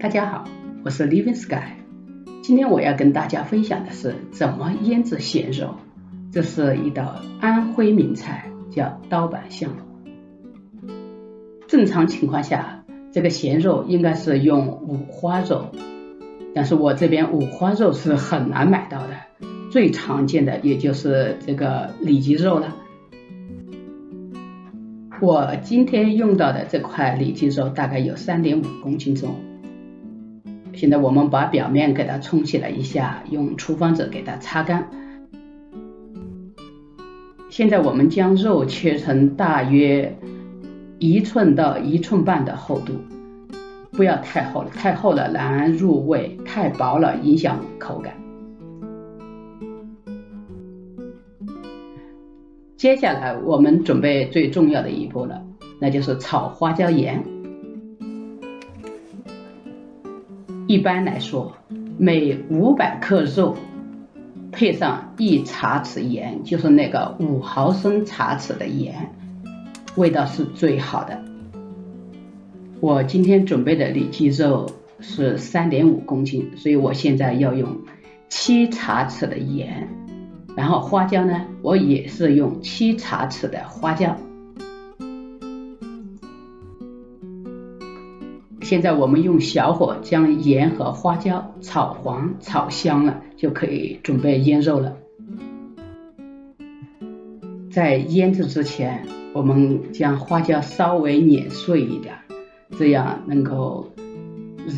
大家好，我是 Living Sky。今天我要跟大家分享的是怎么腌制咸肉。这是一道安徽名菜，叫刀板香。正常情况下，这个咸肉应该是用五花肉，但是我这边五花肉是很难买到的，最常见的也就是这个里脊肉了。我今天用到的这块里脊肉大概有3.5公斤重。现在我们把表面给它冲洗了一下，用厨房纸给它擦干。现在我们将肉切成大约1寸到1寸半的厚度，不要太厚了，太厚了难入味，太薄了影响口感。接下来我们准备最重要的一步了，那就是炒花椒盐。一般来说，每500克肉配上1茶匙盐，就是那个5毫升茶匙的盐，味道是最好的。我今天准备的里脊肉是3.5公斤，所以我现在要用7茶匙的盐，然后花椒呢，我也是用7茶匙的花椒。现在我们用小火将盐和花椒炒黄炒香了，就可以准备腌肉了。在腌制之前，我们将花椒稍微碾碎一点，这样能够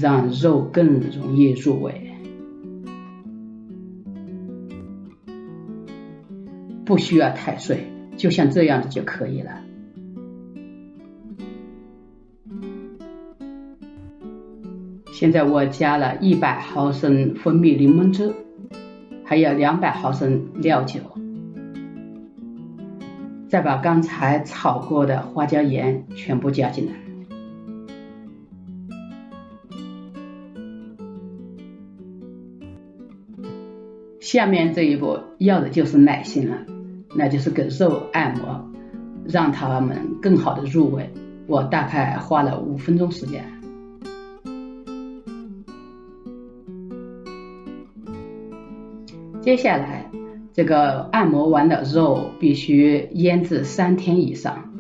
让肉更容易入味。不需要太碎，就像这样就可以了。现在我加了100毫升蜂蜜柠檬汁，还有200毫升料酒，再把刚才炒过的花椒盐全部加进来。下面这一步要的就是耐心了，那就是给肉按摩，让它们更好的入味。我大概花了5分钟时间。接下来，这个按摩完的肉必须腌制3天以上。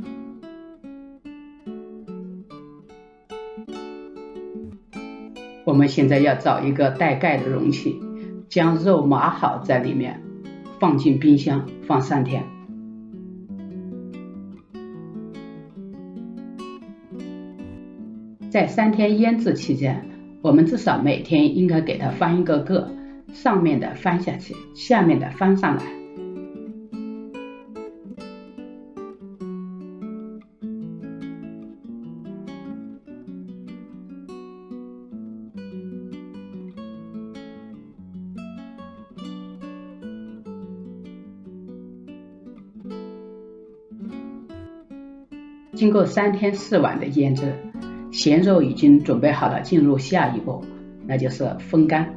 我们现在要找一个带盖的容器，将肉码好在里面，放进冰箱放3天。在3天腌制期间，我们至少每天应该给它翻一个个，上面的翻下去，下面的翻上来。经过3天4晚的腌制，咸肉已经准备好了，进入下一步，那就是风干。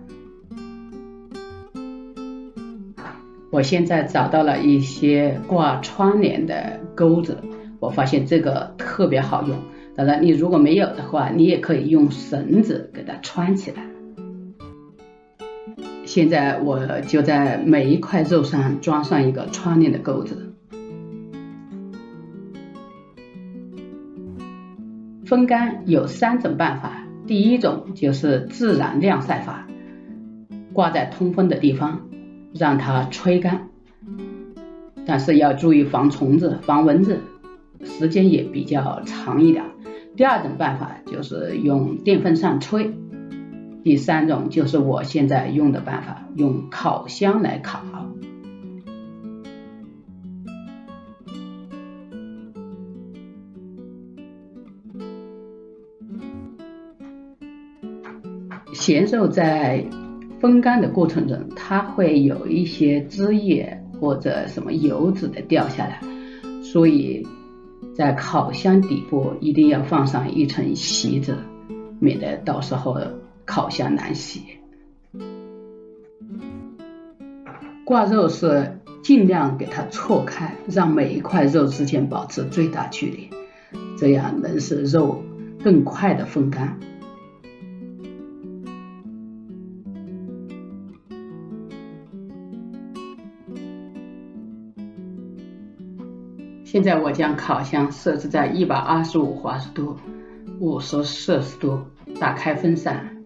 我现在找到了一些挂窗帘的钩子，我发现这个特别好用。当然，你如果没有的话，你也可以用绳子给它穿起来。现在我就在每一块肉上装上一个窗帘的钩子。风干有3种办法，第一种就是自然晾晒法，挂在通风的地方让它吹干，但是要注意防虫子防蚊子，时间也比较长一点。第二种办法就是用电风扇吹，第3种就是我现在用的办法，用烤箱来烤。咸肉在风干的过程中，它会有一些汁液或者什么油脂的掉下来，所以在烤箱底部一定要放上一层锡纸，免得到时候烤箱难洗。挂肉是尽量给它错开，让每一块肉之间保持最大距离，这样能使肉更快的风干。现在我将烤箱设置在125华氏度、50摄氏度，打开风扇。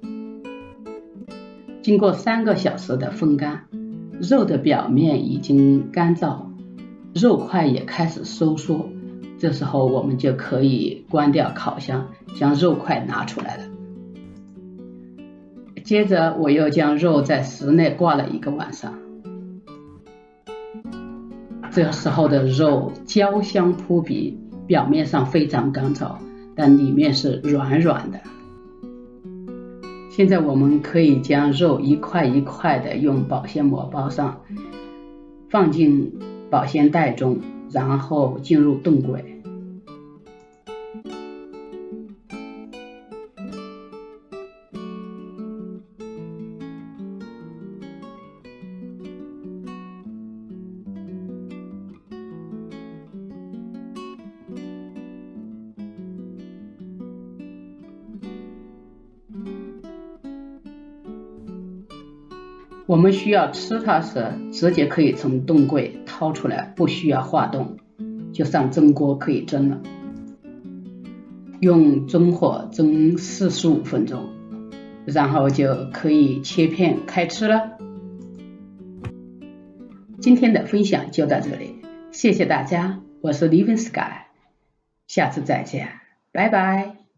经过3个小时的风干，肉的表面已经干燥，肉块也开始收缩。这时候我们就可以关掉烤箱，将肉块拿出来了。接着我又将肉在室内挂了1个晚上。这时候的肉焦香扑鼻，表面上非常干燥，但里面是软软的。现在我们可以将肉一块一块的用保鲜膜包上，放进保鲜袋中，然后进入冻柜。我们需要吃它时，直接可以从冻柜掏出来，不需要化冻，就上蒸锅可以蒸了。用中火蒸45分钟，然后就可以切片开吃了。今天的分享就到这里，谢谢大家，我是 Living Sky， 下次再见，拜拜。